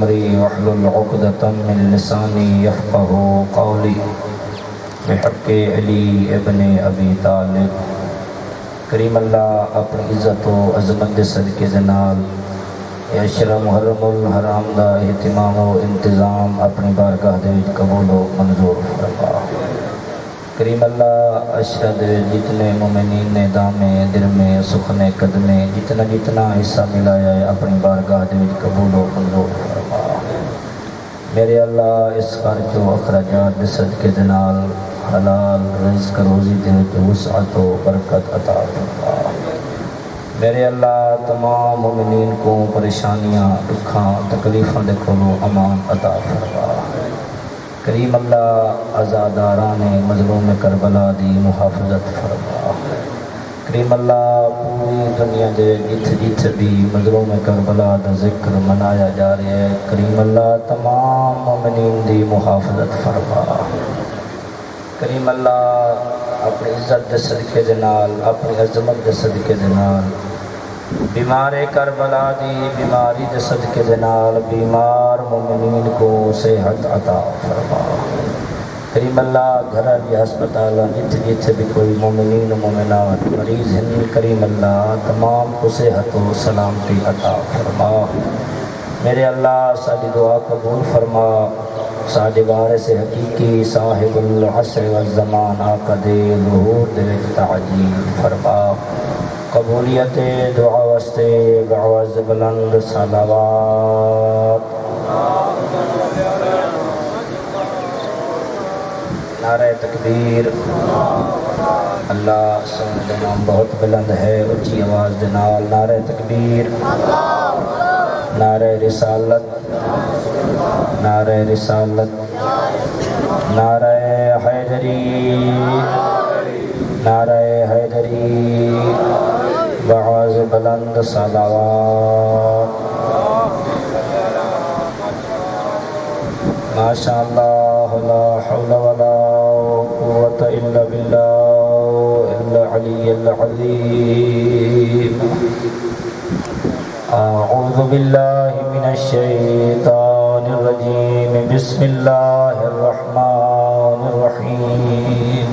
واحلل عقدة من لسانی یفقهوا قولی بحق علی ابن ابی طالب۔ کریم اللہ اپنی عزت و عظمت دے صدقے دے نال عشرہ محرم الحرام دا اہتمام و انتظام اپنی بارگاہ دے وچ قبول و منظور فرما۔ کریم اللہ عشرہ دے جتنے مومنین نے دامے درمے سخنے قدمے جتنا حصہ ملایا ہے اپنی بارگاہ دے وچ قبول و منظور فرما۔ میرے اللہ اس خرچ و اخراجات دے صدقے دے نال حلال رزق روزی دے وچ وسعت و برکت عطا فرما۔ میرے اللہ تمام مومنین کو پریشانیاں دکھاں تکلیفاں دے کھولو امان عطا فرما۔ کریم اللہ عزاداران مظلوم کربلا دی محافظت فرما۔ کریم اللہ پوری دنیا دے جتھ بھی مظلوم کربلا دا ذکر منایا جا رہا ہے، کریم اللہ تمام مومنین دی محافظت فرما۔ کریم اللہ اپنی عزت دے صدقے دے نال اپنی عظمت دے صدقے دے نال بیمار کربلا دی بیماری دے صدقے دے نال بیمار مومنین کو صحت عطا فرما۔ کریم اللہ گھر دی ہسپتال جتھ بھی کوئی مومنین و مومنات مریض ہیں، کریم اللہ تمام کو صحت و سلامتی عطا فرما۔ میرے اللہ ساری دعا قبول فرما۔ ساڈے وارث حقیقی صاحب العصر والزمان آقا دے ظہور دے تعجیل فرما۔ قبولیت دعا واسطے بعوض بلند صلوات۔ نعرہ تکبیر۔ اللہ سبحانہ دا نام بہت بلند ہے، اونچی آواز دے نال نعرہ تکبیر، نعرہ رسالت، نعرہ رسالت، نعرہ حیدری، نعرہ حیدری، بعض بلند صلوات۔ ماشاءاللہ لا حول ولا قوة الا باللہ العلی العظیم۔ اعوذ باللہ من الشیطان الرجیم، بسم اللہ الرحمن الرحیم۔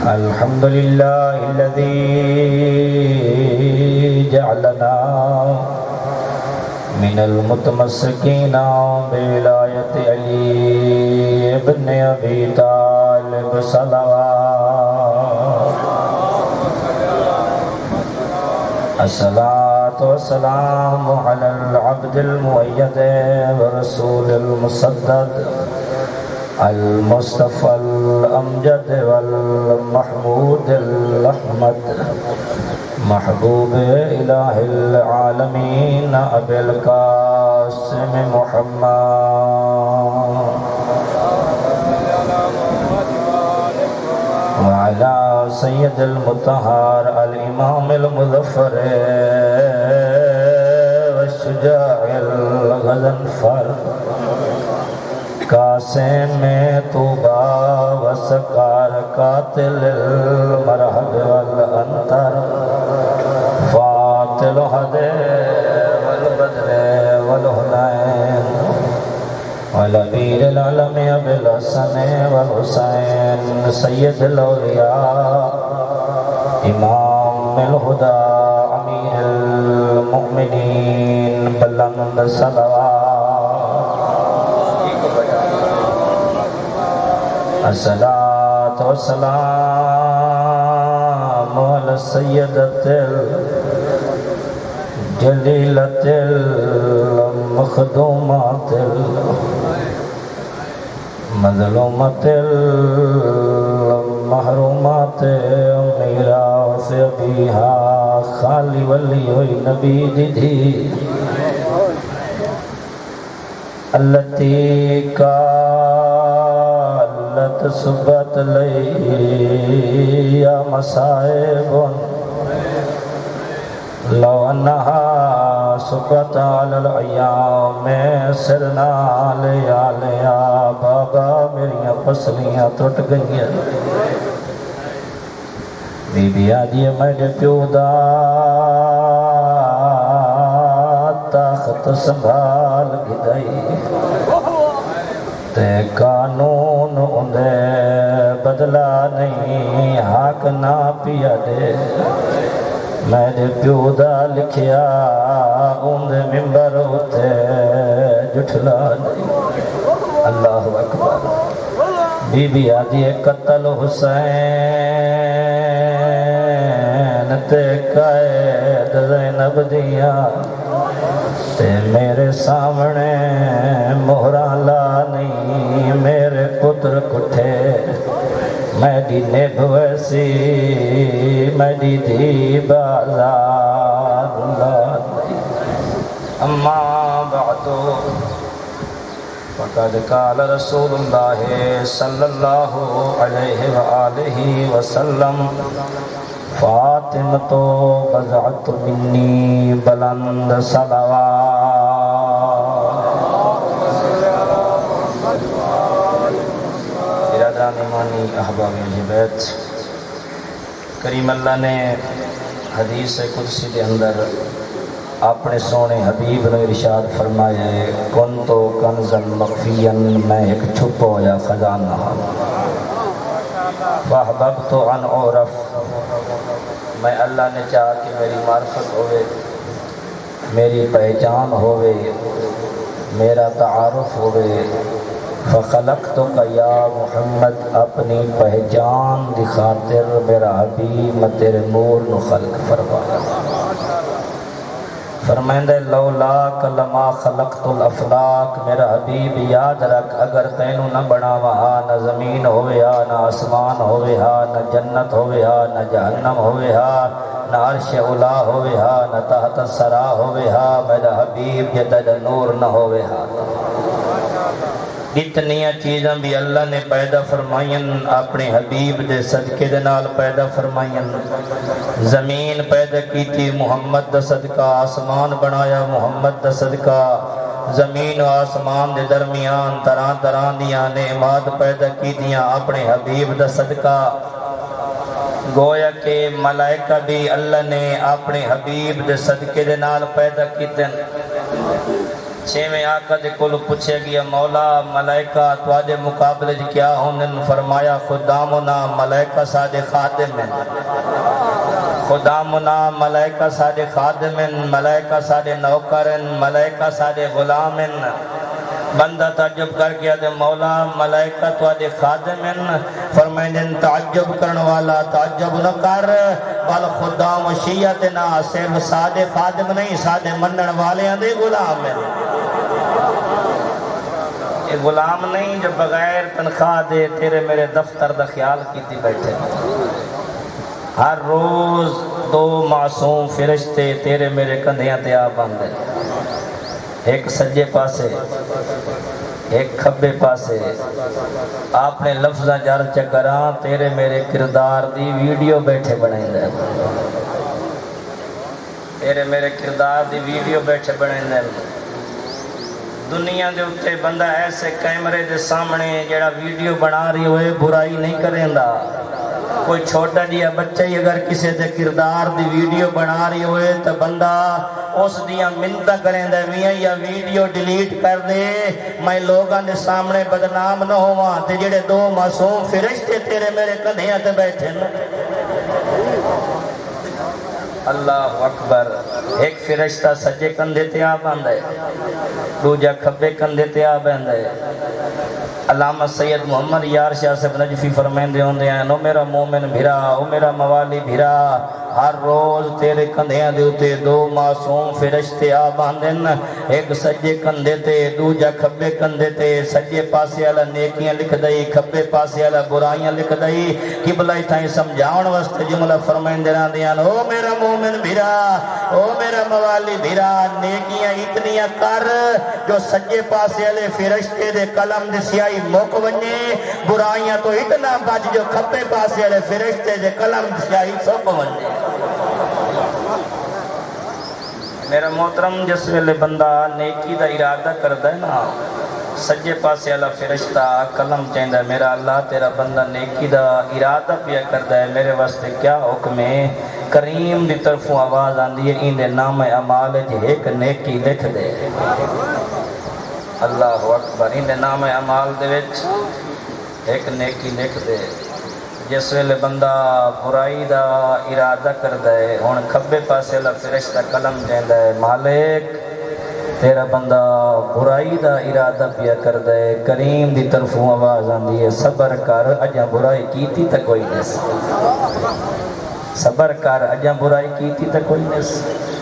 الحمدللہ الذی جعلنا من المتمسکین بولایت علی ابن ابی طالب صلوات۔ الصلاة والسلام علی العبد المؤید ورسول المصدد المصطفى الامجد والمحمود الاحمد محبوب الہ العالمین ابی القاسم محمد وعلى سید المطہر الامام المظفر والشجاع الغضنفر قاسم طوبى وسکار قاتل المرحب والانتر فاتل حدے والبدر والحنین والامیر العالم ابی الحسن والحسین سید الاولیاء امام الہدى امیر المؤمنین بلند صلوات۔ الصلاة والسلام على السيدة الجليلة المخدومة المظلومة المحرومة میراث ابیہا خالی ولی ہوئی نبی دیدھی التي قالت سبت لي يا مصائب لو انها سبت على الايام سرنا لیا بابا میری پسلیاں ٹوٹ گئیں۔ بی بی آدھی میرے پیو دا تخت تو سنبھال گدائی تے قانون اندے بدلا نہیں حق نہ پیا دے میرے پیو دا لکھیا اندے ممبر ہوتے جٹھلا نہیں اللہ اکبر بی بی آدھی قتل حسین تے قائد زینب دیاں تے میرے سامنے مہراں لا نہیں میرے پتر کٹھے میری نب ویسی میری دھی بازار اللہ اما بعدو فقد قال رسول اللہ صلی اللہ علیہ وآلہ وسلم فاطمہ تو بضعت منی بلند صلوات ارادان ایمانی احباب اہل بیت کریم اللہ نے حدیث قدسی کے اندر اپنے سونے حبیب نے ارشاد فرمائے کن تو کنزن مخفین میں ایک چھپو یا خزانہ فاحببت ان عرف میں اللہ نے چاہا کہ میری معرفت ہوئے میری پہچان ہوئے میرا تعارف ہوئے فخلقتک یا محمد اپنی پہچان دی خاطر میرا حبیب میں تیرے نور نو خلق فرمایا فرمائندہ لولا کلما خلقت الافلاق میرا حبیب یاد رکھ اگر تینوں نہ بناوا نہ زمین ہویا نہ آسمان ہویا نہ جنت ہویا نہ جہنم ہویا نہ عرش اولا ہویا نہ تحت الثرا ہویا میرا حبیب جدد نور نہ ہویا اتنی چیزاں بھی اللہ نے پیدا فرمائیں اپنے حبیب دے صدقے دے نال پیدا فرمائیں زمین پیدا کی تھی محمد دا صدقہ آسمان بنایا محمد دا صدقہ زمین و آسمان دے درمیان طرح طرح دیاں نعمات پیدا کی دیاں اپنے حبیب دا صدقہ گویا کہ ملائکہ بھی اللہ نے اپنے حبیب دے صدقے دے نال پیدا کی دیں چھویں آقا دے کول پوچھے گیا مولا ملائکہ تواجے مقابلے جی کیا ہونے فرمایا خدامنا ملائکہ سادے خادم ہیں خدامنا ملائکہ سادے خادم ہیں ملائکہ سادے نوکر ہیں ملائکہ سادے غلام ہیں بندہ تعجب کر گیا دے مولا ملائکہ تواجے خادم ہیں فرمائیں تعجب کرن والا تعجب نہ کر بل خدام و شیعت نہ صرف سادے خادم نہیں سادے منن والے ہیں دے غلام ہیں یہ غلام نہیں جو بغیر تنخواہ دے تیرے میرے دفتر دا خیال کیتی بیٹھے ہر روز دو معصوم فرشتے تیرے میرے کندھیاں تے آ باندھے ایک سجے پاسے ایک کھبے پاسے آپ نے لفظاں جار چکراں تیرے میرے کردار دی ویڈیو بیٹھے بنائیں دے تیرے میرے کردار دی ویڈیو بیٹھے بنائیں دے دنیا دے اتے بندہ ایسے کیمرے دے سامنے جڑا ویڈیو بنا رہی ہوئے برائی نہیں کریں دا کوئی چھوٹا جیا بچہ ہی اگر کسی دے کردار دی ویڈیو بنا رہی ہوئے تو بندہ اس دیا منتہ کریں دے میاں یا ویڈیو ڈیلیٹ کر دے میں لوگاں دے سامنے بدنام نہ ہوا تے جڑے دو معصوم فرشتے تیرے میرے کندھیاں تے بیٹھے نا اللہ اکبر ایک فرشتہ سجے کندھے تے آ باندھے دوجا کھبے کندھے تے آ باندھے علامہ سید محمد یار شاہ صاحب نجفی فرمائندے ہوندے ہیں او میرا مومن بھرا او میرا موالی بھرا ہر روز تیرے کندھیاں دے اتے دو معصوم فرشتے آ باندھن ایک سجے کندھے تے دوجا کھبے کندھے تے سجے پاسے والا نیکیاں لکھ دئی کھبے پاسے والا برائیاں لکھ دئی قبلہ تھائیں سمجھاون واسطے جملہ فرمائندے رہندیاں او میرا مومن بھرا او میرا موالی بھرا نیکیاں اتنیاں کر جو سجے پاسے والے فرشتے دے قلم دے سیاہی موک ونجے برائیاں تو اتنا بچ جو کھبے پاسے والے فرشتے دے قلم دے سیاہی سوک ونجے میرا محترم جس ویلے بندہ نیکی دا ارادہ کردہ ہے نا سجے پاسے اللہ فرشتہ قلم چاہندہ ہے میرا اللہ تیرا بندہ نیکی دا ارادہ پیا کردہ ہے میرے واسطے کیا حکم ہے کریم دی طرفوں آواز آندی ہے ان دے نام اعمال ایک نیکی لکھ دے اللہ اکبر ان دے نام اعمال دے وچ ایک نیکی لکھ دے جس ویلے بندہ برائی دا ارادہ کردا ہے ہن کھبے پاسے اللہ فرشتہ قلم دیندا ہے مالک تیرا بندہ برائی دا ارادہ پیا کردا ہے کریم دی طرفوں آواز آندی ہے صبر کر اجاں برائی کیتی تے کوئی نہیں صبر کر اجاں برائی کیتی تے کوئی نہیں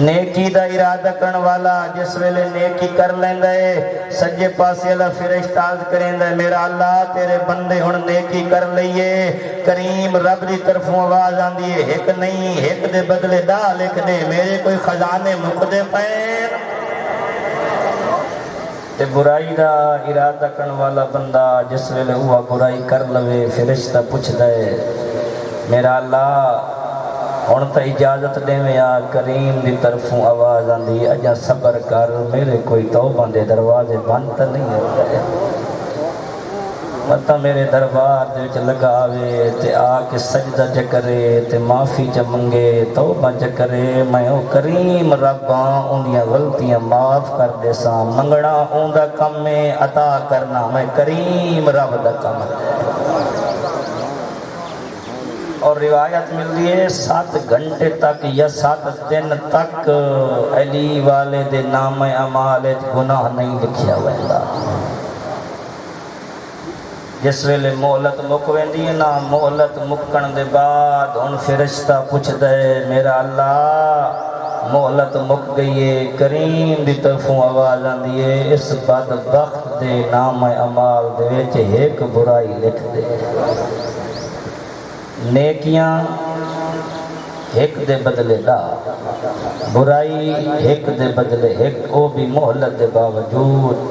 نیکی دا ارادہ کرن والا جس ویلے نیکی کر لیندا ہے سجے پاسے اللہ فرشتہ عرض کریندا ہے میرا اللہ تیرے بندے ہن نیکی کر لئیے کریم رب دی طرفوں آواز آندی ہے ایک نہیں ایک دے بدلے دا لکھ دے میرے کوئی خزانے مقدے پین تے برائی دا ارادہ کرن والا بندہ جس ویلے ہوا برائی کر لوے فرشتہ پوچھ دے میرا اللہ ہن تا اجازت دے میں یا کریم دی طرفوں آواز آندی اجا صبر کر میرے کوئی توبہ دے دروازے بند تا نہیں ہو گئے مطا میرے دربار دے وچ لگاوے تے آ کے سجدہ چکرے تے معافی چمنگے توبہ چکرے میں او کریم رباں اندیاں غلطیاں معاف کر دے ساں منگنا اوندا کم میں عطا کرنا میں کریم رب دا کم اور روایت ملتی ہے 7 گھنٹے تک یا 7 دن تک علی والے دے نام اعمال گناہ نہیں لکھیا ویندا جس ویلے مہلت مک ویندی ہے نا مہلت مکن دے بعد ان فرشتہ پوچھ دے میرا اللہ مہلت مک گئی ہے کریم دی طرفوں آواز آندی ہے اس بدبخت دے نام اعمال دے وچ ایک برائی لکھ دے نیکیاں ایک دے بدلے دا برائی ایک دے بدلے ایک او بھی مہلت دے باوجود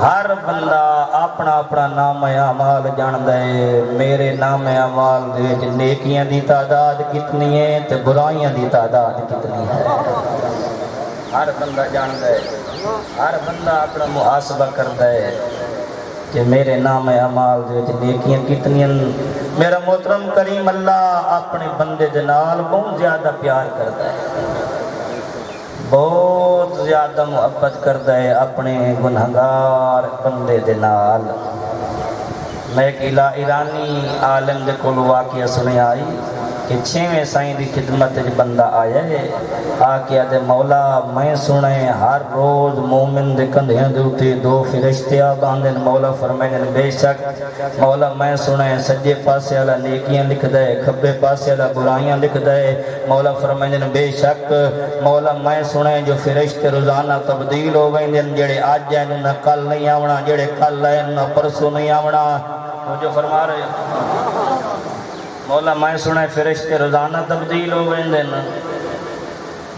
ہر بندہ اپنا اپنا نام اعمال جان دے میرے نام اعمال دے وچ نیکیاں دی تعداد کتنی ہے تے برائیاں دی تعداد کتنی ہے ہر بندہ جان دے ہر بندہ اپنا محاسبہ کردا ہے کہ میرے نام اعمال دے وچ نیکیاں کتنی ہیں میرا محترم کریم اللہ اپنے بندے دے نال بہت زیادہ پیار کرتا ہے بہت زیادہ محبت کرتا ہے اپنے گنہگار بندے دے نال میں ایک ایرانی عالم دے کول واقعہ سنے آئی کہ 6ویں سائیں دی خدمت بندہ آیا ہے آکے آدھے مولا میں سنے ہر روز مومن دے کندھیاں دے اتے 2 فرشتے باندھن مولا فرمائن بے شک مولا میں سنے سجے پاسے والا نیکیاں لکھ دے کھبے پاسے والا برائیاں لکھ دے مولا فرمائن بے شک مولا میں سنے جو فرشتے روزانہ تبدیل ہو گئے جڑے آج جائیں نہ کل نہیں آونا جڑے کل آئے نہ پرسوں نہیں آونا جو فرما رہے مولا میں سنے فرشتے روزانہ تبدیل ہو گئے دن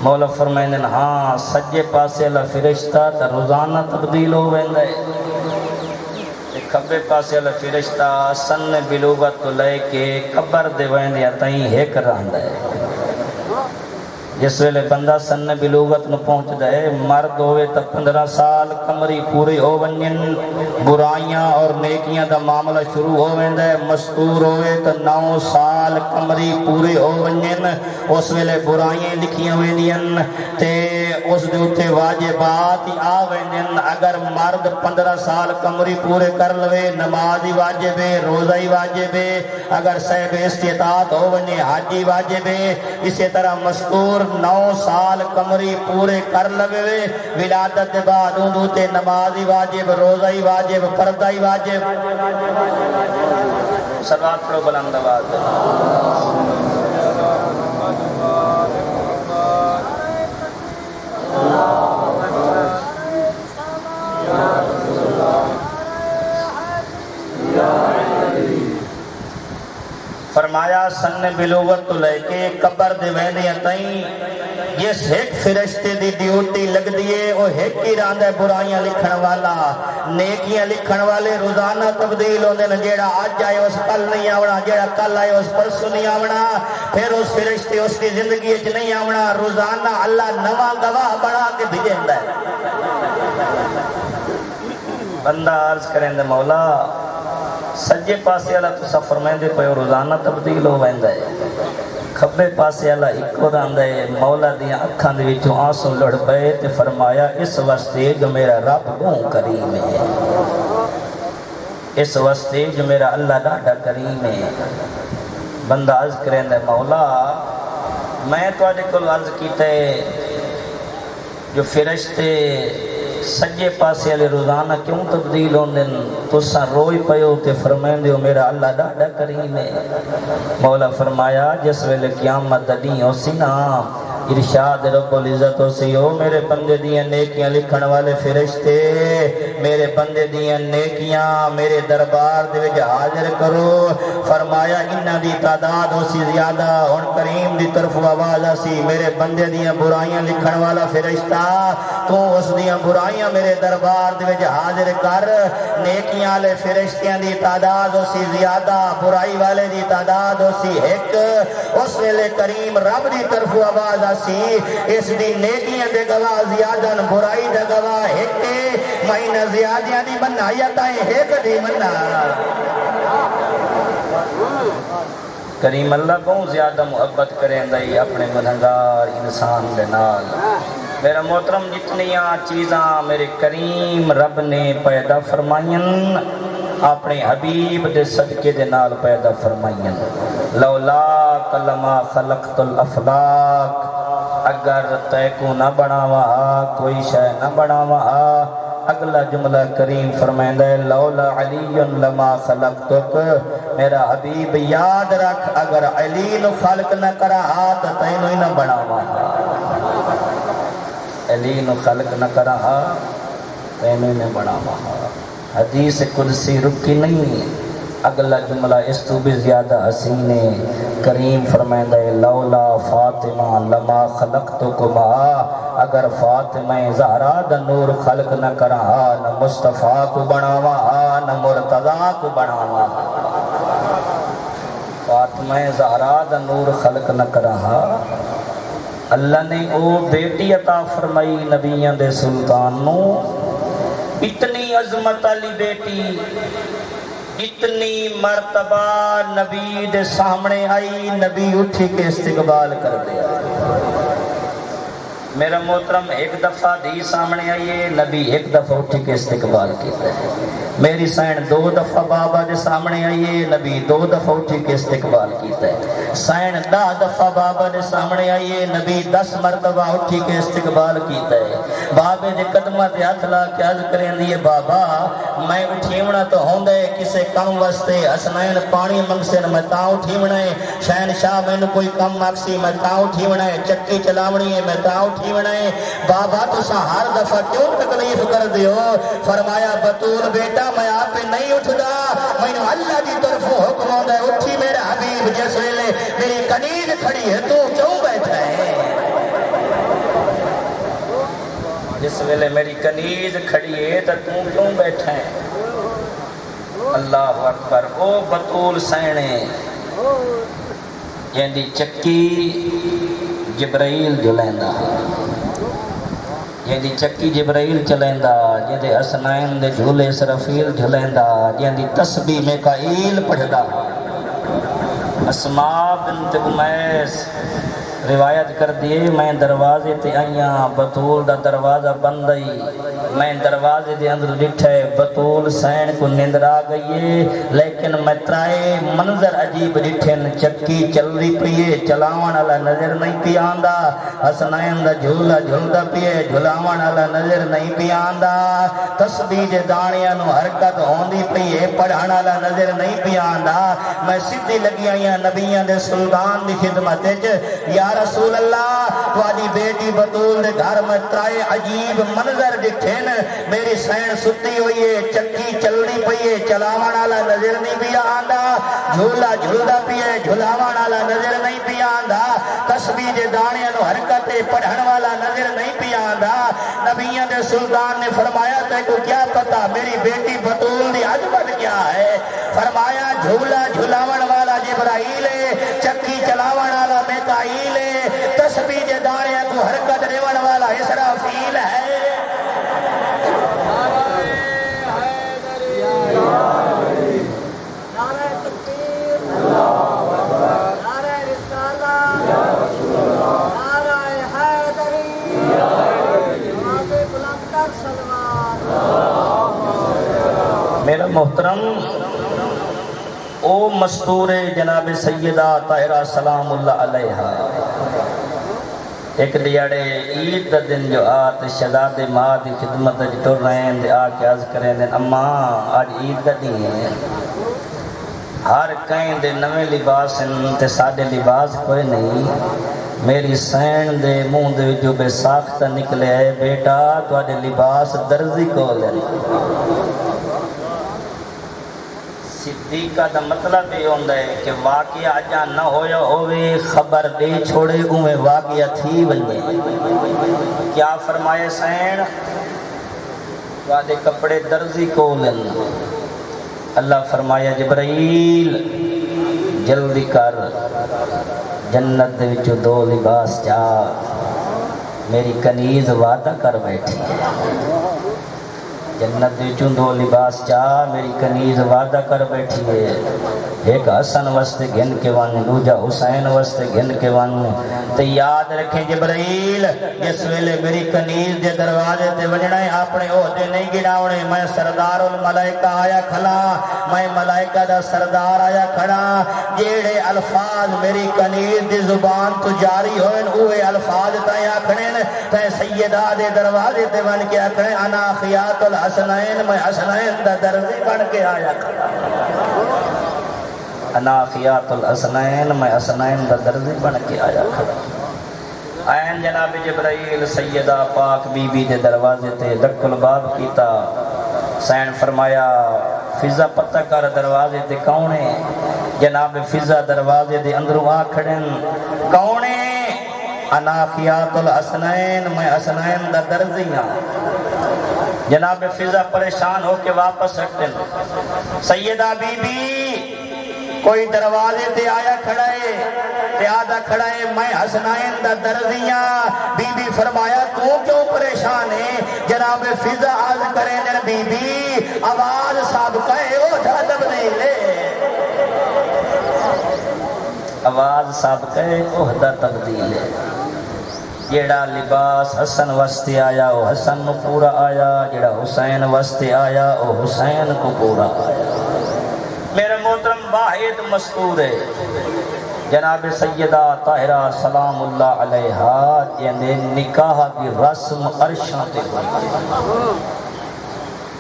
مولا فرمائیں دن ہاں سجے پاسے اللہ فرشتہ تا روزانہ تبدیل ہو گئے دن کھبے پاسے اللہ فرشتہ سن بلوغت تو لے کے قبر دے وین دیا تائیں ایک راندہ ہے جس ویلے بندہ سن بلوغت نو پہنچ دے مرد ہوئے تا 15 سال کمری پوری ہو ونجن برائیاں اور نیکیاں دا معاملہ شروع ہو ویندے مستور ہوئے تا 9 سال کمری پوری ہو ونجن اس ویلے برائیاں لکھیاں ویندین تے اس دے اتے واجبات آ ویندین اگر مرد 15 سال کمری پورے کر لوے نمازی واجب ہے روزہ واجب ہے اگر صاحب استطاعت ہو ونجے حاجی واجب ہے اسی طرح مستور 9 سال کمری پورے کر لوے ولادت دے بعد اندو تے نمازی واجب روزہ واجب پردہ واجب صلوات پڑھو بلند آواز فرمایا سن بلوغت تو لے کے قبر دے ویندیاں تائیں جس ایک فرشتے دی ڈیوٹی لگ دیئے وہ ایک ہی راندہ ہے برائیاں لکھن والا نیکیاں لکھن والے روزانہ تبدیل ہوندے نا جیڑا آج آئے اس کل نہیں آونا جیڑا کل آئے اس پرسوں نہیں آونا پھر اس فرشتے اس کی زندگی اچھ نہیں آونا روزانہ اللہ نواں گواہ بڑھا کے بھیجیں ہے بندہ عرض کریں دے مولا سجے پاسے اللہ تو سفر میں دے پہ روزانہ تبدیل ہو ویندہ ہے کھبے پاسے والا اکو رہندا ہے مولا دیاں اکھاں دے وچوں آنسو لڑ پئے تے فرمایا اس واسطے جو میرا رب بہت کریم ہے، اس واسطے جو میرا اللہ ڈاڈا کریم ہے۔ بندہ عرض کریں دے مولا میں تو آجے کل عرض کیتا ہے جو فرشتے سجے پاسے والے روزانہ کیوں تبدیل ہوندے تساں روئی پیو تے فرمائندے ہو میرا اللہ ڈاڈا کریم ہے۔ مولا فرمایا جس ویلے قیامت دا دن ہوسی نا ارشاد رب العزت ہوسی ہو میرے بندے دیاں نیکیاں لکھن والے فرشتے میرے بندے دیاں نیکیاں میرے دربار دے وچ حاضر کرو۔ فرمایا انہاں دی تعداد ہوسی زیادہ، ہن کریم دی طرف آواز آسی میرے بندے دیاں برائیاں لکھن والا فرشتہ تو اس دیاں برائیاں میرے دربار دے وچ حاضر کر۔ نیکیاں والے فرشتیاں دی تعداد ہوسی زیادہ، برائی والے دی تعداد ہوسی ایک۔ اس ویلے کریم رب دی طرف آواز آسی اس دی نیکیاں دے گواہ زیادہ برائی دے گواہ ایک، مہینہ زیادیاں دی مننا یا تائیں ایک دی مننا۔ کریم اللہ بہت زیادہ محبت کریں دائی اپنے گنہگار انسان دے نال۔ میرا محترم جتنیاں چیزاں میرے کریم رب نے پیدا فرمائیں اپنے حبیب دے صدقے دے نال پیدا فرمائیں۔ لولا کلمہ خلقت الافلاق اگر تیکو نہ بناوا کوئی شے نہ بناوا۔ اگلا جملہ کریم فرمائندہ ہے لولا علی لما خلقتک، میرا حبیب یاد رکھ اگر علی نو خلق نہ کرا تو تینوں ہی نہ بناوا۔ علی نو خلق نہ کرا تینوں ہی نہ بناوا۔ حدیث قدسی رکی نہیں، اگلا جملہ اس تو بھی زیادہ حسین ہے۔ کریم فرمائندہ ہے لولا فاطمہ لما خلقتکما، اگر فاطمہ زہرا دا نور خلق نہ کرا نہ مصطفیٰ کو بناوا نہ مرتضیٰ کو بناوا۔ فاطمہ زہرا دا نور خلق نہ کرا، اللہ نے او بیٹی عطا فرمائی نبیوں دے سلطان نو، اتنی عظمت والی بیٹی اتنی مرتبہ نبی دے سامنے آئی، نبی اٹھی کے استقبال کر دیا۔ میرا محترم ایک دفعہ دی سامنے آئیے نبی ایک دفعہ اٹھی کے استقبال کیتا ہے۔ میری سین دو دفعہ بابا دے سامنے آئیے نبی دو دفعہ اٹھی کے استقبال کیتا ہے۔ سین 10 دفعہ بابا دے سامنے آئیے نبی 10 مرتبہ اٹھی کے استقبال کیتا ہے۔ بابے دے قدمہ تے ہاتھ لا کے عرض کریں دیئے بابا میں اٹھیونا تو ہوندے کسے کم واسطے، حسنین پانی منگسے میں تاں اٹھیونا ہے، شہنشاہ میں کوئی کم مقسی میں تاں اٹھیونا ہے، چکی چلاونی ہے میں تاں اٹھیونا ہے۔ بابا تو سا ہر دفعہ کیوں تکلیف کر دیو؟ فرمایا بطول بیٹا میں آپ پہ نہیں اٹھدا، میں نے اللہ دی طرف حکم ہوندہ ہے اٹھی میرا حبیب جس ویلے میری کنیز کھڑی ہے تو کیوں بیٹھا ہے؟ جس ویلے میری کنیز کھڑی ہے تو کیوں بیٹھا ہے؟ اللہ اکبر۔ او بطول سینے جن دی چکی جبرائیل جلیندا، جن دی چکی جبرائیل چلیندا، جن دے حسنین دے جھولے اسرافیل جھلیندا، جن دی تسبیح میکائیل پڑھدا۔ اسماء بنت امیس روایت کر دیے میں دروازے تے آئیاں بطول دا دروازہ بند آئی، میں دروازے دے اندر ڈٹھے بطول سین کو نیندر آ گئی، لیکن میں ترائے منظر عجیب ڈٹھن، چکی چل رہی پیے چلاون والا نظر نہیں پی آندا، حسنین دا جھولا جھولدا پیے جھلاون والا نظر نہیں پی آندا، تسبیح دے دانیاں نو حرکت ہوندی پیے پڑھان والا نظر نہیں پی آندا۔ میں سیدھی لگی آئیاں نبیاں دے سلطان دی خدمت وچ، یا رسول اللہ تواڈی بیٹی بطول دے گھر میں ترائے عجیب منظر ڈٹھن، میری سین ستی ہوئی ہے، چکی چلنی پئی ہے چلاون والا نظر نہیں پی آندا، جھولا جھلدا پیے جھلاون والا نظر نہیں پی آندا، تسبیح دے دانیاں نو حرکت پڑھن والا نظر نہیں پی آندا۔ نبیوں دے سلطان نے فرمایا تے کو کیا پتہ میری بیٹی بطول دی عظمت کیا ہے؟ فرمایا جھولا جھلاون والا جبرائیل ہے، چکی چلاون والا میکائیل ہے، تسبیح دے دانیاں کو حرکت دیون والا اسرافیل ہے۔ نعرہ تکبیر، نعرہ رسالہ، میرا محترم او مستور جناب سیدہ طاہرہ سلام اللہ علیہا ایک دیاڑے عید دا دن جو آت شہزادے ماں دی خدمت ٹر رہے ہیں دے آ کے عرض کریں دن اماں آج عید دا دن ہے ہر کہیں دے نویں لباس ہیں تے ساڈے لباس کوئی نہیں میری سین دے منہ دے جو بے ساختہ نکلے ہے بیٹا تو آج لباس درزی کو لے صدیقہ دا مطلب یہ ہوندہ ہے کہ واقعہ اجا نہ ہویا ہوئے خبر دے چھوڑے اوے واقعہ تھی بننے کیا فرمائے سین وعدے کپڑے درزی کو لن اللہ فرمایا جبرائیل جلدی کر جنت دے وچوں 2 لباس جا میری کنیز وعدہ کر بیٹھی جنت دے وچوں 2 لباس جا میری کنیز وعدہ کر بیٹھی ہے ایک حسن وسط گھن کے ون دوجا حسین وسط گھن کے ون تے یاد رکھیں جبرائیل جس ویلے میری کنیز دے دروازے تے وجنا ہے اپنے عہدے نہیں گناونے میں سردار الملائکہ آیا کھلا میں ملائکہ دا سردار آیا کھڑا جیڑے الفاظ میری کنیز دی زبان تو جاری ہوئے اوے الفاظ تائیں آکھنے تے سیدہ دے دروازے تے ون کے آکھنے انا خیات الحسنین میں حسنین دا درزی بن کے آیا کھڑا انا خیات الحسنین میں حسنین دا درزی بن کے آیا کھڑا این جناب جبرائیل سیدہ پاک بی بی دے دروازے تے دک الباب کیتا سین فرمایا فضا پتہ کر دروازے تے کونے جناب فضا دروازے دے اندروں آ کھڑن کونے انا خیات الحسنین میں حسنین دا درزیاں جناب فضا پریشان ہو کے واپس رکھتے ہیں سیدہ بی بی کوئی دروازے تے آیا کھڑائے تے آدھا کھڑائے میں حسنین دا درزیاں بی بی فرمایا تو کیوں پریشان ہے جناب فضا عرض کریں جن بی بی آواز سابقہ او دھا تبدیل ہے آواز سابقہ عہدہ تبدیل ہے جیڑا لباس حسن وستے آیا وہ حسن کو پورا آیا جیڑا حسین وستے آیا وہ حسین کو پورا آیا میرے محترم واحد مستور ہے جناب سیدہ طاہرہ سلام اللہ علیہا یعنی نکاح کی رسم عرشاں تے ہوئی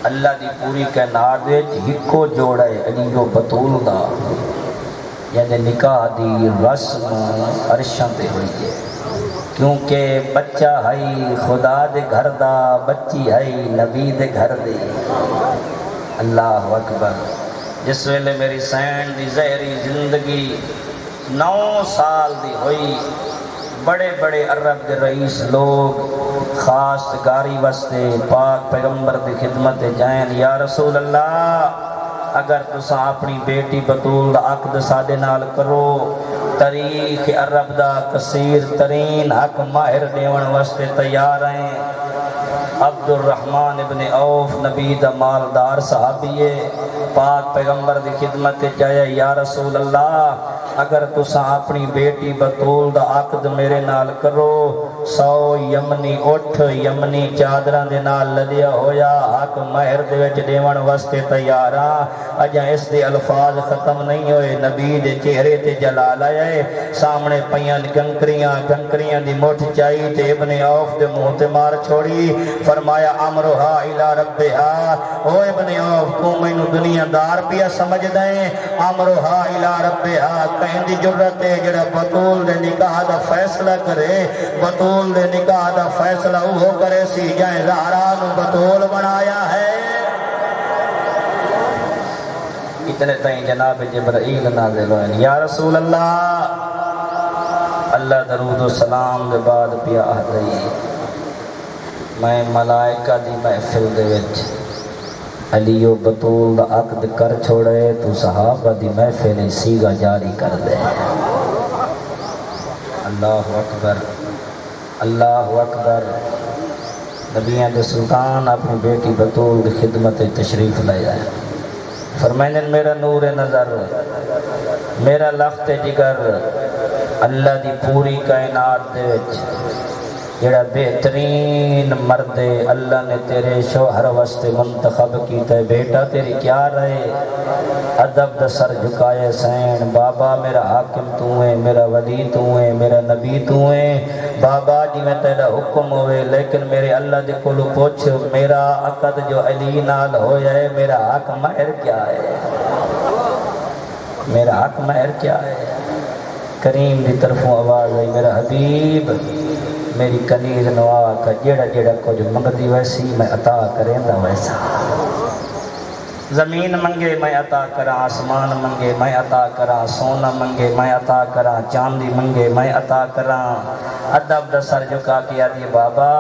اللہ دی پوری کائنات وچ ہکو جوڑا ہے علی و بطول دا یعنی نکاح دی رسم عرشاں تے ہوئی ہے کیونکہ بچہ ہے خدا دے گھر دا بچی ہے نبی دے گھر دے اللہ اکبر جس ویلے میری سین دی زہری زندگی 9 سال دی ہوئی بڑے بڑے عرب دے رئیس لوگ خاص گاری وستے پاک پیغمبر دی خدمت جائیں یا رسول اللہ اگر تساں اپنی بیٹی بطول دا عقد سادے نال کرو تاریخ عرب دا کثیر ترین حق ماہر دیون واسطے تیار ہیں عبد الرحمن ابن عوف نبی دا مالدار صحابی پاک پیغمبر دی خدمت جائے یا رسول اللہ اگر تساں اپنی بیٹی بطول دا عقد میرے نال کرو 100 یمنی اٹھ یمنی چادران دے نال لدیا ہویا حق مہر دے وچ دیون واسطے تیاراں اجا اس دے الفاظ ختم نہیں ہوئے نبی دے چہرے تے جلال آئے سامنے پیاں کنکریاں دی مٹھ چائی تے ابن عوف دے منہ تے مار چھوڑی فرمایا امرھا الی ربھا او ابن عوف تو مینوں دنیا دار پیا سمجھ دیں امرھا الی ربھا کہیں دی جرت ہے جڑا بطول دے نکاح دا فیصلہ کرے بطول دے نکاح دا فیصلہ وہ کرے سی جائیں زہرا نو بطول بنایا ہے اتنے تائیں جناب جبرائیل نازل ہوئے یا رسول اللہ اللہ درود و سلام دے بعد پیا آدھائی میں ملائکہ دی محفل دے وچ علی و بطول دا عقد کر چھوڑے تو صحابہ دی محفل سیگا جاری کر دے اللہ اکبر اللہ اکبر نبیان دے سلطان اپنی بیٹی بطول دی خدمت تشریف لے جائے فرمائیں میرا نور نظر میرا لخت جگر اللہ دی پوری کائنات دے وچ جڑا بہترین مرد اللہ نے تیرے شوہر واسطے منتخب کیتا ہے، بیٹا تیری کیا رہے؟ ادب دا سر جھکائے سین، بابا میرا حاکم تو ہے، میرا ولی تو ہے، میرا نبی تو ہے، بابا جی میں تیرا حکم ہوئے، لیکن میرے اللہ دے کولو پوچھ میرا عقد جو علی نال ہویا ہے میرا حق مہر کیا ہے؟ میرا حق مہر کیا ہے؟ کریم دی طرفوں آواز آئی، میرا حبیب میری کنیز نوا کا جیڑا جیڑا کچھ منگدی ویسی میں عطا کریں دا ویسا، زمین منگے میں عطا کراں، آسمان منگے میں عطا کراں، سونا منگے میں عطا کراں، چاندی منگے میں عطا کراں۔ ادب دا سر جھکا کے آدھی بابا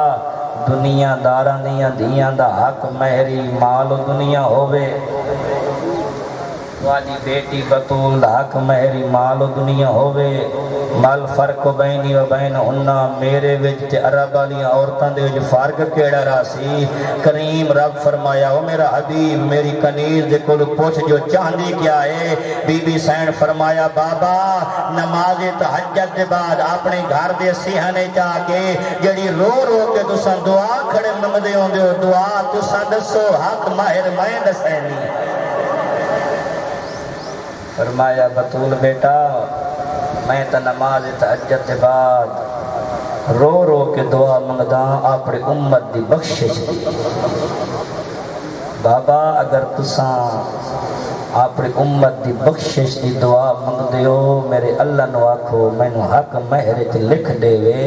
دنیا داراں دیاں دیاں دا حق مہری مال و دنیا ہووے، والی بیٹی بطول دا حق مہری مال و دنیا ہووے، مال فرق بینی و بین انہاں میرے وچ تے عرب والی عورتاں دے وچ فرق کیڑا راسی؟ کریم رب فرمایا او میرا حبیب میری کنیز دے کول پوچھ جو چاندی کیا ہے؟ بی بی سین فرمایا بابا نماز تہجد دے بعد اپنے گھر دے سیہنے چا کے جڑی رو رو کے تساں دعا کھڑے منگدے ہوندے ہو، دعا تساں دسو حق ماہر میں دسینی۔ فرمایا بطول بیٹا میں تا نماز تہجد دے بعد رو رو کے دعا منگدا اپنی امت دی بخشش دی، بابا اگر تساں اپنی امت دی بخشش دی دعا منگ دیو میرے اللہ نو آکھو مینو حق مہر تے لکھ دے وے،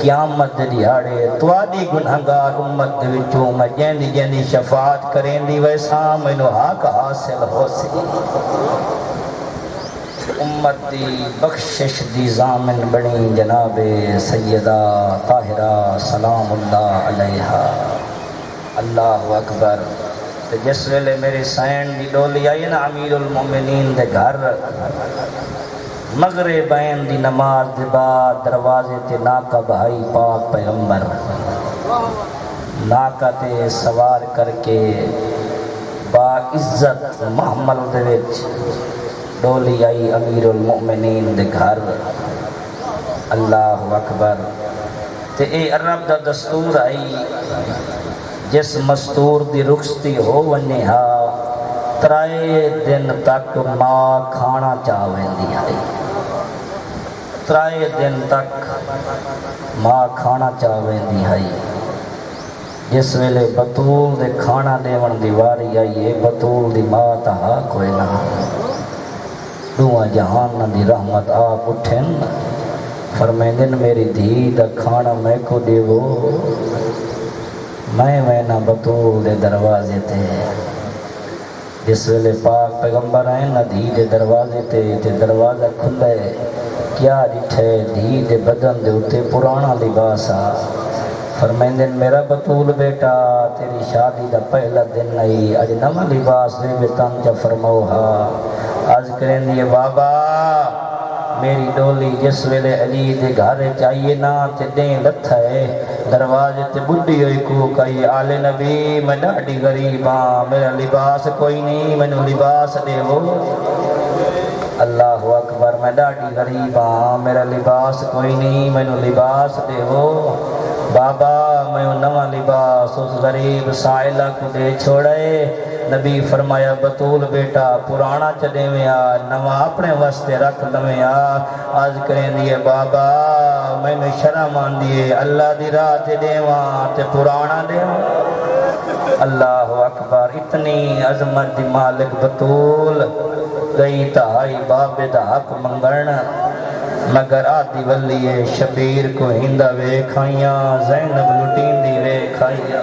قیامت دے دیہاڑے تواڈی گنہگار امت دے وچوں میں جیندی جیندی شفاعت کریں دی ویسا مینو حق حاصل ہو سی۔ امت دی بخشش دی ضامن بنی جناب سیدہ طاہرہ سلام اللہ علیہا، اللہ اکبر۔ جس ویلے میرے سین دی ڈولی آئی نا امیر المومنین دے گھر، مغربین دی نماز دے بعد دروازے تے ناکہ بھائی پاک پیغمبر ناکہ تے سوار کر کے با عزت محمل دے وچ ڈولی آئی امیر المؤمنین دے گھر، اللہ اکبر۔ تے اے عرب دا دستور آئی جس مستور دی رخصتی ہو ونی ہا ترائے دن تک ماں کھانا چاہویں دی آئی، ترائے دن تک ماں کھانا چاہویں دی آئی۔ جس ویلے بطول دے کھانا دیون دی واری آئی بطول دی ماں تہا کوئی نہ، دعا جہان دی رحمت آپ اٹھن فرمیندن میری دھی دا کھانا میں کو دیو، میں نہ بطول دے دروازے تے، جس ویلے پاک پیغمبر آئے نہ دھی دے دروازے تے دروازہ کھلے، کیا ڈٹھے دھی دے بدن دے اتے پرانا لباس آ، فرمیندن میرا بطول بیٹا تیری شادی دا پہلا دن نہیں اج نواں لباس دے بیتان جا فرماؤ ہا، آج کریں دیئے بابا میری ڈولی جس ویلے علی دے گھارے چاہیے نا تے دیں لتھا ہے، دروازے تے بڑھی ہوئی کو کہی آل نبی میں ڈاڑی غریب ہاں میرا لباس کوئی نہیں مینو لباس دے ہو، اللہ اکبر میں ڈاڑی غریب ہاں میرا لباس کوئی نہیں مینو لباس دے ہو، بابا میں نواں لباس اس غریب سائلہ کو دے چھوڑے، نبی فرمایا بطول بیٹا پرانا چلے میں آ نواں اپنے واسطے رکھ لویں آ، آج کریں دیئے بابا میں نے شرم آن دیئے اللہ دی راہ تے دیواں تے پرانا دیواں، اللہ اکبر۔ اتنی عظمت دی مالک بطول گئی تہائی باب دا حق منگن، مگر آدھی ولیے شبیر کو ہندہ وے کھائیاں زینب لٹین دی وے کھائیاں،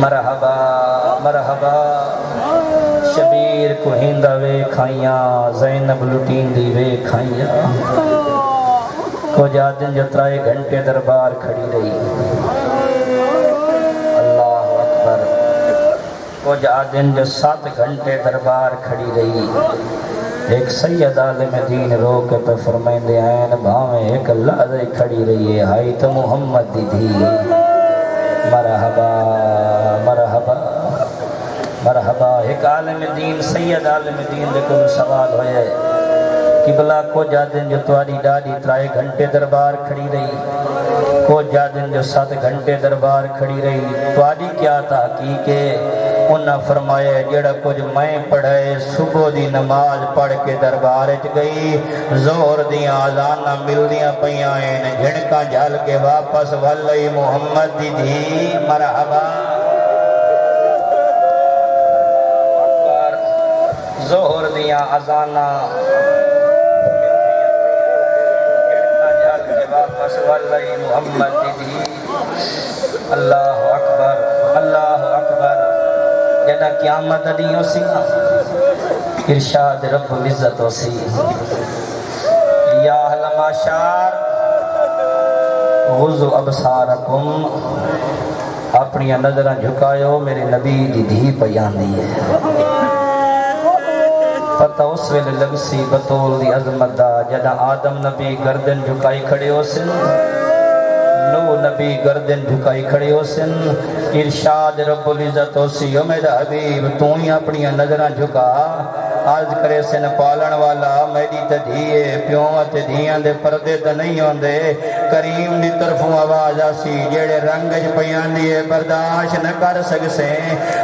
مرحبا مرحبا شبیر کو ہندہ وے کھائیاں زینب لٹین دی وے کھائیاں، کو جا دن جو ترائے گھنٹے دربار کھڑی رہی، اللہ اکبر، کو جا دن جو 7 گھنٹے دربار کھڑی رہی، ایک سید عالم دین رو کے پہ فرمائیں دے آئین بھاویں ایک لحظے کھڑی رہی ہے ہائی تو محمد دی دھی، مرحبا مرحبا مرحبا۔ ایک عالم دین سید عالم دین دے کو سوال ہوئے قبلہ کو جادن جو تواری ڈاڈی 3 گھنٹے دربار کھڑی رہی، کو جادن جو 7 گھنٹے دربار کھڑی رہی، تواری کیا تحقیق ہے؟ انہاں فرمایا جڑا کچھ میں پڑھائے صبح دی نماز پڑھ کے دربار گئی، زہر دیاں آزانہ ملدیاں پیاں ہیں، جھڑکا جھل کے واپس واللہی محمد دی دھی مرحبا، زہر دیاں آزانہ واپس واللہی محمد دی دھی، اللہ اکبر اللہ اکبر۔ جدہ قیامت دیوں سی ارشاد رب العزت ہو سی، یا اہل معاشر غضوا ابصارکم، اپنی نظریں جھکایو میرے نبی دی دھی بیان دی ہے۔ پتہ اس ویلے لگ سی بطول دی عظمت دا، جدہ آدم نبی گردن جھکائی کھڑے ہو سن، نو نبی گردن جھکائی کھڑے ہو سن، ارشاد رب العزت ہو سی، او میرا حبیب تو ہی اپنی نظریں جھکا، عرض کرے سن پالن والا میری تدھیے پیوں تے دھیاں دے پردے تے نہیں ہوندے، کریم دی طرفوں آواز آسی جیڑے رنگج پیان دیئے برداشت نہ کر سکسے،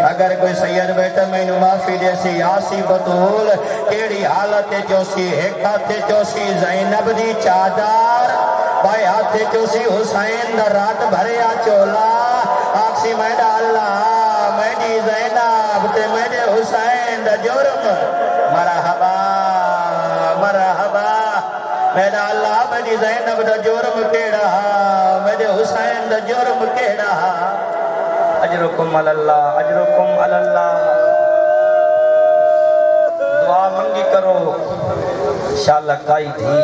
اگر کوئی سید بیٹا میں نو معافی دے سی آسی بطول کیڑی حالت چوسی، ایک ہاتھ چوسی زینب دی چادر، بھائی ہاتھ چوسی حسین دا رات بھریا چولا، آکسی میڈا اللہ میڈی زینب تے میڈے حسین دا جرم، مرحبا مرحبا، میڈا اللہ میڈی زینب دا جرم کیڑا، میڈے حسین دا جرم کیڑا، اجرکم اللہ اجرکم اللہ۔ دعا منگی کرو شالہ کائی تھی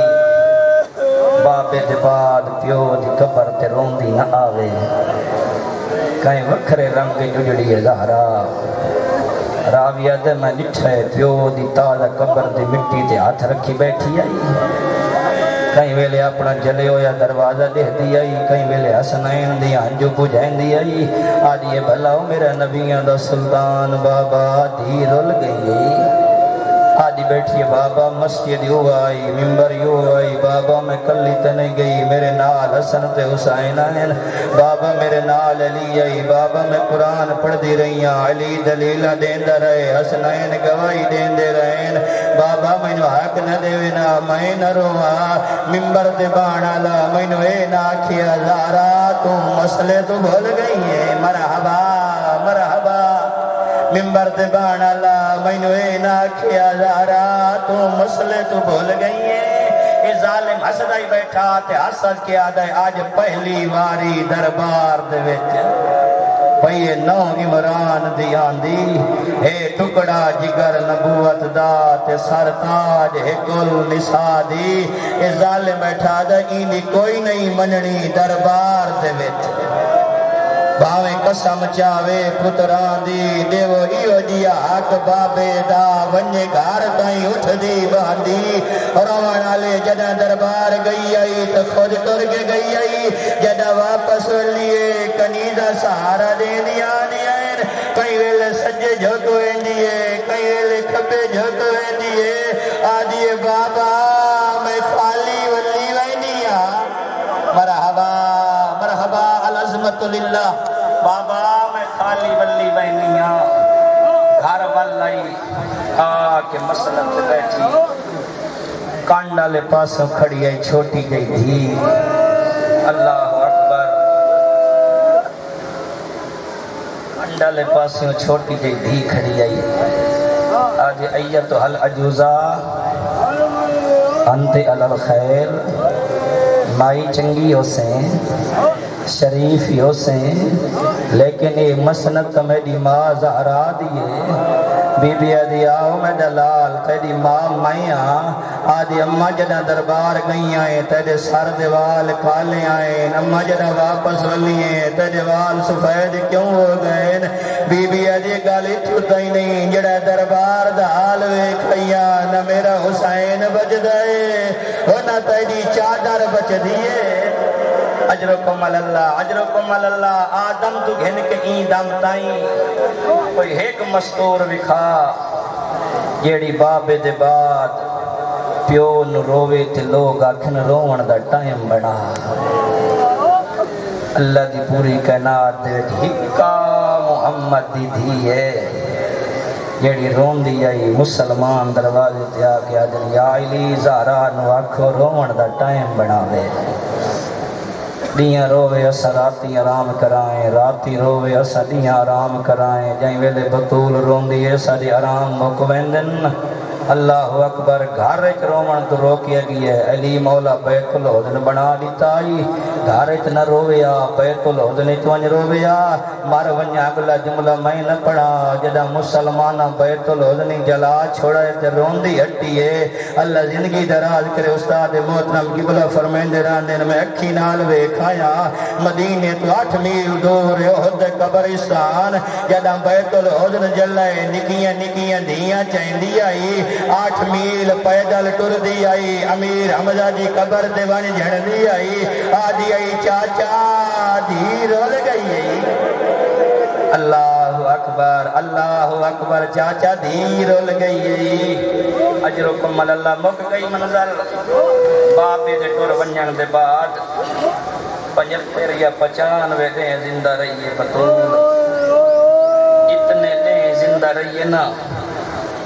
بابے دے بعد پیو دی قبر تے روندی نہ آوے، کہیں وکھرے رنگ جڑی ہے زہرا، راویہ دے میں نٹھے پیو دی تازہ قبر دی مٹی تے ہاتھ رکھی بیٹھی آئی، کہیں ویلے اپنا جلے ہویا دروازہ دے دی آئی، کہیں ویلے حسنین دی ہنجو بجھائیں دی آئی، آدھیے بھلاؤ میرا نبیاں دا سلطان بابا دھی رول گئی، آدھی بیٹھی بابا مسجد یوں آئی ممبر یوں آئی، بابا میں کلی تے نہیں گئی، میرے نال حسن تے حسین آئین، بابا میرے نال علی آئی، بابا میں قرآن پڑھ دی رہی ہاں، علی دلیلہ دین دا رہے، حسنین گواہی دین دے رہین، بابا میں نو حق نہ دے وینا میں نہ روا، ممبر تے بانا لا میں نو اے نہ کیا زارا، تو مسئلے تو بھول گئی ہے، مرحبا مرحبا، ممبر تے بانا لا میں نو اے نہ کیا زارا، تو مسئلے تو بھول گئی ہے، اے ظالم حسد ہی بیٹھا تے حسد کیا دے، آج پہلی واری دربار دے وچ پئیے نو عمران دی آندی، اے ٹکڑا جگر نبوت دا تے سر تاج اے گل نساء دی، اے ظالم بیٹھا دے ایندی کوئی نہیں مننی دربار دے وچ، باویں قسم چاوے پتران دی دیو ایو جیا حق بابے دا، ونجے گھر تائیں اٹھ دی باندی، روان آلے جدہ دربار گئی آئی تو خود کر کے گئی آئی، جدہ واپس لیے کنیزہ سہارا دے دیا دیا، کئی ویلے سجے جھوٹویں دیئے، کئی ویلے کھپے جھوٹویں دیئے، آدھیے بابا میں خالی ولی وینیا، مرحبا مرحبا العظمت للہ، بابا میں خالی ولی بینیاں، گھر والائی آکے مسلم سے بیٹھی، کانڈا لے پاسوں کھڑی آئی چھوٹی گئی دھی، اللہ اکبر، کانڈا لے پاسوں چھوٹی گئی دھی کھڑی آئی، آج ایتو حل عجوزہ انت علی الخیر، مائی چنگی ہو سین شریف ہو سین، لیکن یہ مسنت میری ماں زہرا دیئے، بی بی آدھی آؤ میں دلال تیری ماں مائیاں، آدھی اممہ جدہ دربار گئی آئیں تیرے سر دیوال کھالے آئیں، اممہ جدہ واپس ولییں تیرے وال سفید کیوں ہو گئے، بی بی آدھی گالی چھوٹا ہی نہیں، جدہ دربار دال ویکھیا نہ میرا حسین بچ دائے نہ تیری چادر بچ دیئے، اجرکم اللہ اجرکم اللہ، آدم تو گھن کے این دم تائیں کوئی ایک مستور وکھا جیڑی بابے دے بعد پیو نو روے تے لوگ آکھن روون دا ٹائم بنا اللہ دی پوری کائنات دے ہکا محمد دی دھی ہے جیڑی رون دی آئی مسلمان دروازے تے آ کے آدھر یا علی زہرا نو آکھو روون دا ٹائم بنا وے دیاں روے اسا راتی آرام کرائیں راتی روے اسا دیاں آرام کرائیں جائیں ویلے بطول رون دی اسا دی آرام مکویندن اللہ اکبر گھارچ رومن تو روکیا گیا ہے علی مولا بیت العدن بنا دیتا ہی گھارچ نہ رویا بیت العدن چوانج رویا مار ونیا اگلا جملہ میں نہ پڑھا جدہ مسلمانہ بیت العدن جلا چھوڑا ہے تے روندی ہٹی ہے اللہ زندگی دراز کرے استاد محترم قبلہ فرمائن دے راندین میں اکھی نال ویکھایا مدینے تو 8 میل دور احد قبرستان جدہ بیت العدن جلائے نکیاں نکیاں دیاں چاہندی آئی 8 میل پیدل ٹر دی آئی امیر حمزہ دی قبر دے ون جھڑ دی آئی آدھی آئی چاچا دی رول گئی آئی اللہ اکبر چاچا دی رول گئی آئی اجرکم اللہ مک گئی منظر بابے دے ٹر ونجن دے بعد 75 یا 95 دیں زندہ رہی ہے بطول اتنے دیں زندہ رہی ہے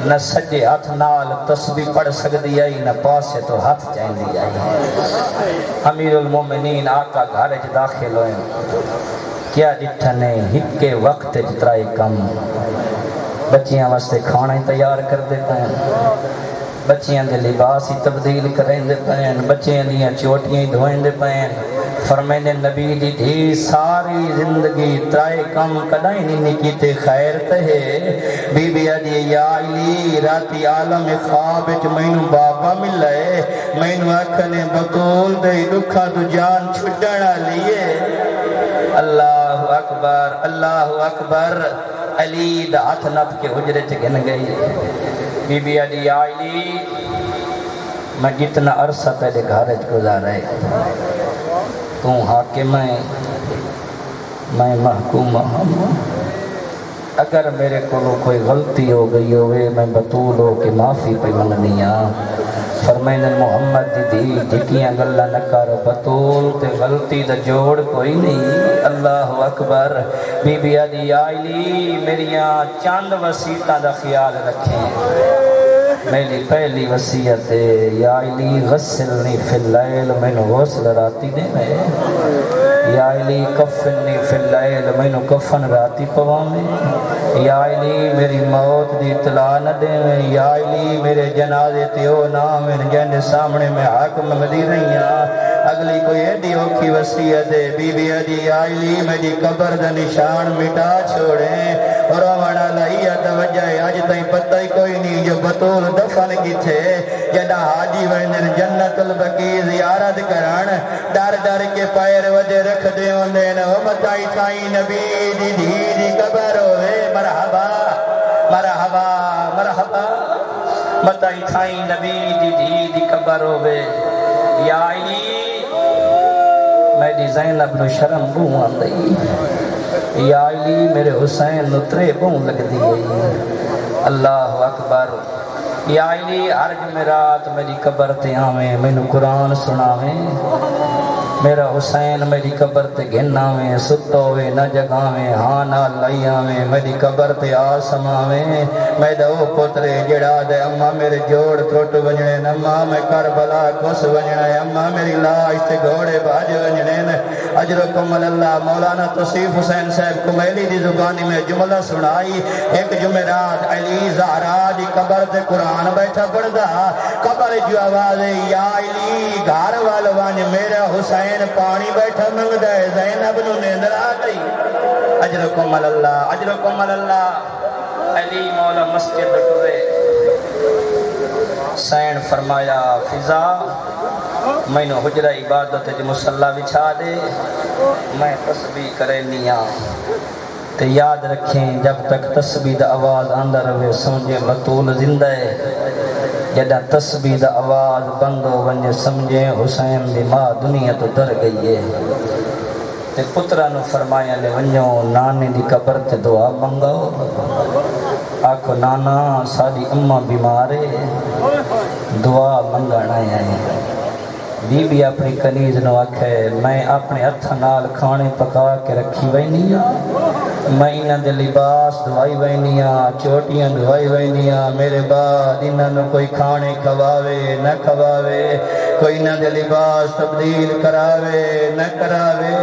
نہ سجے ہاتھ نال تسبیح پڑھ سکتی آئی نہ پاسے تو ہاتھ چاہندی آئی امیر المومنین آقا گھر وچ داخل ہوئے کیا ڈٹھنے ہکے وقت جترائی کم بچیاں واسطے کھانا ہی تیار کر دیتا ہے بچیاں دے لباس ہی تبدیل کریں دے پین بچیاں دیاں چوٹیاں ہی دھوئیں دے پین فرمین نبی دی دھی ساری زندگی ترائے کم کدائیں نہیں کیتے خیر تہے بی بی آدھی یا علی راتی عالم خواب وچ مینوں بابا ملائے مینوں اکھنے بطول دے دکھا تو جان چھڑنا لیے اللہ اکبر علی دا ہاتھ نپ کے حجرے چ گن گئی بی بی آدھی یا علی میں جتنا عرصہ تیرے گھر وچ گزارا ہے تو حاکم ہے میں محکوم ہوں اگر میرے کو کوئی غلطی ہو گئی ہوئے میں بطول ہو کہ معافی پہ مننیاں فرمائن محمد دی جکیاں گلہ نکار بطول تے غلطی دا جوڑ کوئی نہیں اللہ اکبر بی بی آدھی یا علی میریاں چاند وسیعتاں دا خیال رکھیں میری پہلی وصیت ہے یا علی غسلنی فی اللیل میں نو غسل راتی دے میں یا علی کفنی فی اللیل میں نو کفن راتی پوا میں یا علی میری موت دی اطلاع نہ دے میں یا علی میرے جنازے تیو نام ان جن سامنے میں حاکم مدی رہیاں اگلی کوئی ایڈی اوکھی وصیت ہے بی بی آدھی یا علی میری قبر دا نشان مٹا چھوڑیں اور آوانا لائیہ توجہ آج تائیں پتہ ہی کوئی نہیں جو بطول دفن کی تھے جدہ حاجی ورنر جنت البقی زیارت کران ڈر ڈر کے پیر وجہ رکھ دے ہوندے نو متائی تھائی نبی دی دی دی قبر ہوئے مرحبا مرحبا مرحبا متائی تھائی نبی دی دی دی قبر ہوئے یا علی میری زینب نو شرم بوں آندئی یا علی میرے حسین نترے بوں لگ دی اللہ اکبر یا علی ہر جمعرات میری قبر تے آویں مینوں قرآن سناویں میرا حسین میری قبر تے گھناویں ستوے نہ جگاویں ہاں نہ لائیاویں میری قبر تے آسماویں میں دو پترے جڑا دے اماں میرے جوڑ تروٹ ونجنے اماں میں کربلا کس ونجنے اماں میری لاش تے گھوڑے باج ونجنے اجرکم اللہ مولانا توصیف حسین صاحب کمیلی دی زبانی میں جملہ سنائی ایک جمعرات علی زہرا دی قبر تے قرآن بیٹھا پڑھدا قبر جو آواز یا علی گھر والوان میرا حسین پانی بیٹھا منگ دے زینب نو نیندر آ گئی اجرکم اللہ علی مولا مسجد ٹرے سین فرمایا فضا میں نو حجرہ عبادت جو مسلح بچھا دے میں تسبیح کرے نیاں تے یاد رکھیں جب تک تسبیح دا آواز اندر ہوئے سمجھے بطول زندہ ہے جدہ تسبیح دا آواز بند ہو ونجے سمجھے حسین دی ماں دنیا تو در گئی ہے تے پترہ نو فرمایا لے ونجو نانے دی قبر تے دعا منگاؤ آکھو نانا ساری اماں بیمار ہے دعا منگن آیا ہے بی بی اپنی کنیز نو آکھے میں اپنے ہتھاں نال کھانے پکا کے رکھی وینیا میں انہاں دے لباس دوائی وینیا چوٹیاں دوائی وینیا میرے بعد انہاں نو کوئی کھانے کھواوے نہ کھواوے کوئی انہاں دے لباس تبدیل کراوے نہ کراوے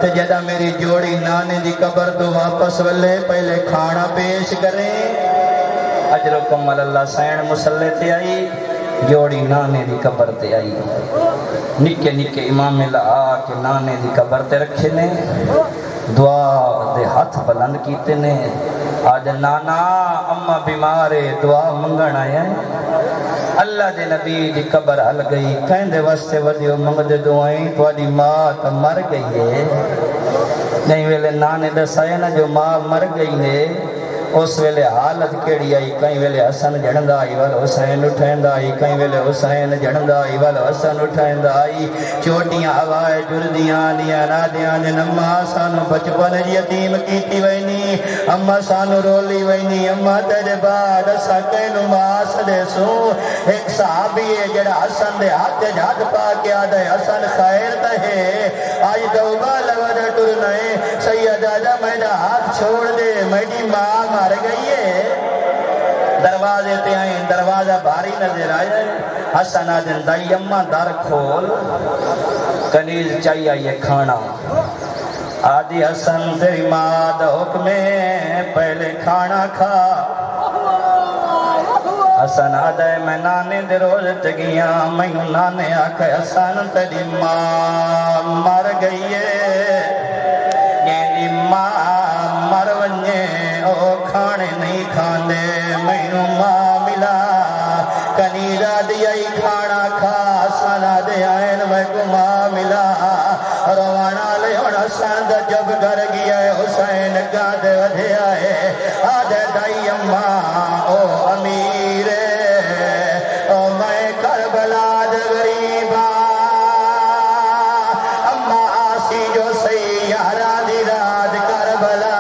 تے جدہ میری جوڑی نانے دی قبر تو واپس ولے پہلے کھانا پیش کریں اجرکم اللہ سین مسلح تے آئی جوڑی نانے دی قبر تے آئی نکے نکے امام لہا کے نانے دی قبر تے رکھے نے دعا دے ہاتھ بلند کیتے نے آج نانا اممہ بیمارے دعا منگن آیا ہے اللہ دے نبی دی قبر حل گئی کہیں دے واسطے ودیو منگ دے دعائیں تو آدھی ماں تا مر گئی ہے نہیں ویلے نانے دسائے نا جو ماں مر گئی ہے اس ویلے حالت کیڑی آئی کہیں ویلے حسن جڑندہ آئی والو حسین اٹھائندہ آئی کہیں ویلے حسین جڑندہ آئی والو حسن اٹھائندہ آئی چوٹیاں ہوائے جردیاں دیا نادیاں جن اممہ سانو بچپن یتیم کیتی وینی اممہ سانو رولی وینی اممہ تیرے بعد سکینو ماس دے سو ایک صحابی ہے جڑا حسن دے ہاتھ جھاد پا کے آدھے حسن خیر دہے آج دوبہ لگا ٹرنائے سید آجا میڈا ہاتھ چھوڑ دے میڈی ماں مار گئی ہے دروازے تے آئیں دروازہ بھاری نظر آئے حسن آدن دائی اممہ در کھول کنیز چاہیے یہ کھانا آدھی حسن تیری ماں دا حکم پہلے کھانا کھا حسن آدھے میں نانے دے روز تگیاں میں نانے آکھے حسن تیری ماں مر گئی ہے یہ ماں مر ونجے او کھانے نہیں کھانے میں ماں ملا کنیرہ دیائی کھانا کھا سنا دے آئین میں کو ماں ملا روانا لے ہونا سند جب گھر گیا ہے حسین گاد ودھے آئے آدھے دائی اممہ او امیر او میں کربلا دے غریبا اممہ آسی جو سیارہ دی رات کربلا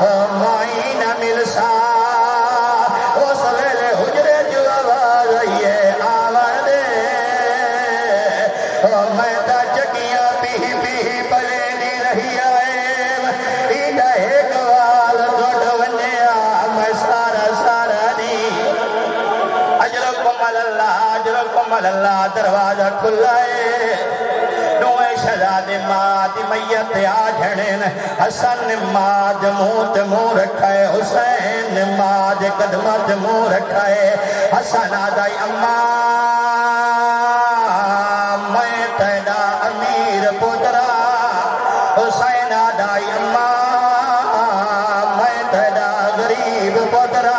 او مائی نہ ملسا او سویلے حجرے جو آواز آئیے آوان دے او میں تا چکیاں پی پی پلے دی رہی آئے ایدہ ایک وال گھٹ ونیا میں سارا سارا دی اجرکم اللہ دروازہ کھلائے نوے شہزاد ماں دی میت آجھڑن حسن ماں دے منہ رکھائے حسین ماں دے قدمت منہ رکھائے حسن آدھائی اممہ میں تیدا امیر پترا حسین آدھائی اممہ میں تیدا غریب پترا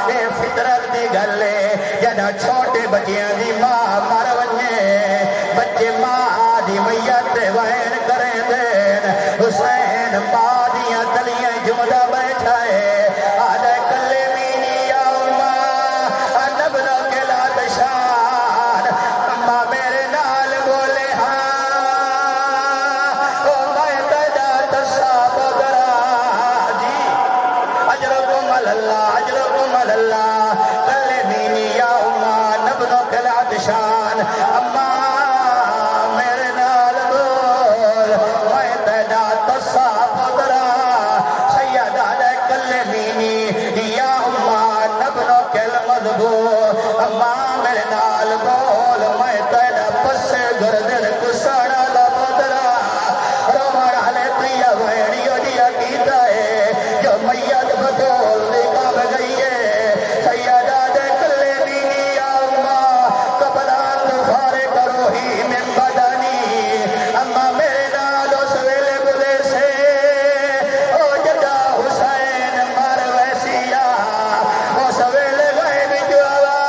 اے فطرت دی گلے جدہ چھوٹے بچیاں دی ماں مر ونجے بچے ماں دی میت وین کریں دین حسین ماں دیاں تلیاں جمدہ بیٹھائے آدھے کلے مینی یا اممہ نبنو کے لات شان اممہ میرے نال بولے ہاں او میں تیدا تصاب درا جی اجرکم اللہ کلے مینی یا اممہ نبنو کے لات شان اممہ میرے نال بول میں تیدا تصاب درا سید آدھے کلے مینی یا اممہ نبنو کے لمدبو اممہ میرے نال بول میں تیدا پس گردن کسانا لبدرا رومار حلے پریا وینیو دیا کیتا ہے جو میت بدول دیکھا بگئی ہے سید آدھے کلے مینی یا اممہ قبلان دفارے کرو ہی من بدنی اممہ میرے نال اس ویلے بلے سے او جدہ حسین مر ویسیا اس ویلے غیب جو آواز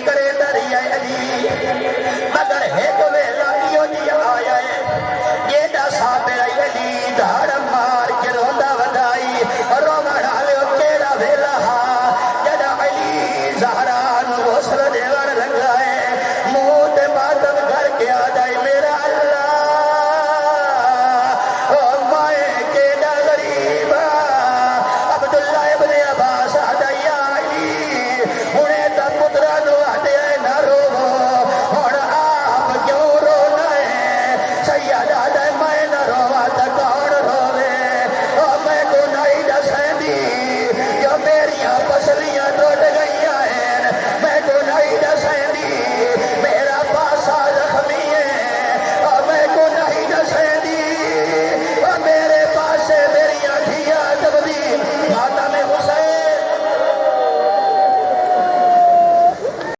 کرے دریا علی مگر ایک ویلا یہ جی آیا ہے یہ دا صاحب